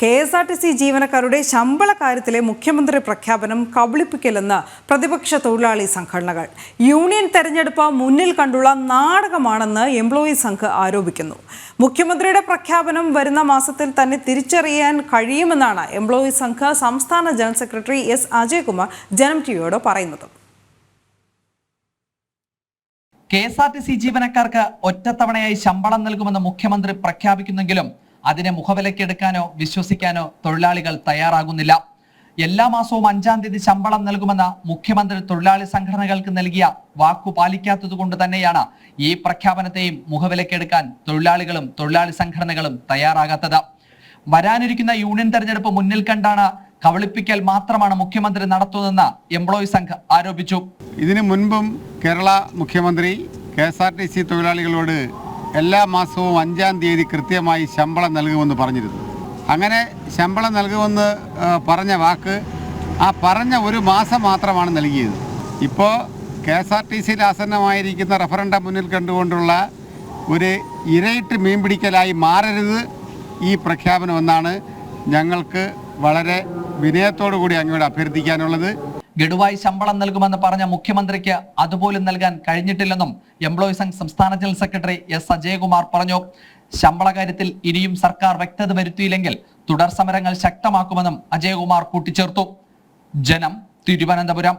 KSRTC ജീവനക്കാരുടെ ശമ്പള കാര്യത്തിലെ മുഖ്യമന്ത്രി പ്രഖ്യാപനം കബളിപ്പിക്കലെന്ന് പ്രതിപക്ഷ തൊഴിലാളി സംഘടനകൾ. യൂണിയൻ തെരഞ്ഞെടുപ്പ് മുന്നിൽ കണ്ടുള്ള നാടകമാണെന്ന് എംപ്ലോയീസ് സംഘ് ആരോപിക്കുന്നു. മുഖ്യമന്ത്രിയുടെ പ്രഖ്യാപനം വരുന്ന മാസത്തിൽ തന്നെ തിരിച്ചറിയാൻ കഴിയുമെന്നാണ് എംപ്ലോയീസ് സംഘ് സംസ്ഥാന ജനറൽ സെക്രട്ടറി എസ് അജയ്കുമാർ ജനം ടിവിയോട് പറയുന്നത്. KSRTC ജീവനക്കാർക്ക് ഒറ്റത്തവണയായി ശമ്പളം നൽകുമെന്ന് മുഖ്യമന്ത്രി പ്രഖ്യാപിക്കുന്നെങ്കിലും അതിനെ മുഖവിലക്കെടുക്കാനോ വിശ്വസിക്കാനോ തൊഴിലാളികൾ തയ്യാറാകുന്നില്ല. എല്ലാ മാസവും 5-ാം തീയതി ശമ്പളം നൽകുമെന്ന് മുഖ്യമന്ത്രി തൊഴിലാളി സംഘടനകൾക്ക് നൽകിയ വാക്കു പാലിക്കാത്തതുകൊണ്ട് തന്നെയാണ് ഈ പ്രഖ്യാപനത്തെയും മുഖവിലക്കെടുക്കാൻ തൊഴിലാളികളും തൊഴിലാളി സംഘടനകളും തയ്യാറാകാത്തത്. വരാനിരിക്കുന്ന യൂണിയൻ തെരഞ്ഞെടുപ്പ് മുന്നിൽ കണ്ടാണ് കബളിപ്പിക്കൽ മാത്രമാണ് മുഖ്യമന്ത്രി നടത്തുന്നതെന്ന് എംപ്ലോയീസ് സംഘ് ആരോപിച്ചു. ഇതിനു മുൻപും കേരള മുഖ്യമന്ത്രി KSRTC തൊഴിലാളികളോട് എല്ലാ മാസവും 5-ാം തീയതി കൃത്യമായി ശമ്പളം നൽകുമെന്ന് പറഞ്ഞിരുന്നു. അങ്ങനെ ശമ്പളം നൽകുമെന്ന് പറഞ്ഞ വാക്ക് ആ പറഞ്ഞ ഒരു മാസം മാത്രമാണ് നൽകിയത്. ഇപ്പോൾ KSRTCയിൽ ആസന്നമായിരിക്കുന്ന റഫറൻഡം മുന്നിൽ കണ്ടുകൊണ്ടുള്ള ഒരു ഇരയിട്ട് മീൻ പിടിക്കലായി മാറരുത് ഈ പ്രഖ്യാപനമെന്നാണ് ഞങ്ങൾക്ക് വളരെ വിനയത്തോടു കൂടി അങ്ങോട്ട് അഭ്യർത്ഥിക്കാനുള്ളത്. ഗഡുവായി ശമ്പളം നൽകുമെന്ന് പറഞ്ഞ മുഖ്യമന്ത്രിക്ക് അതുപോലും നൽകാൻ കഴിഞ്ഞിട്ടില്ലെന്നും എംപ്ലോയീസ് സംഘ് സംസ്ഥാന ജനറൽ സെക്രട്ടറി എസ് അജയ്കുമാർ പറഞ്ഞു. ശമ്പള കാര്യത്തിൽ ഇനിയും സർക്കാർ വ്യക്തത വരുത്തിയില്ലെങ്കിൽ തുടർ സമരങ്ങൾ ശക്തമാക്കുമെന്നും അജയ്കുമാർ കൂട്ടിച്ചേർത്തു. ജനം, തിരുവനന്തപുരം.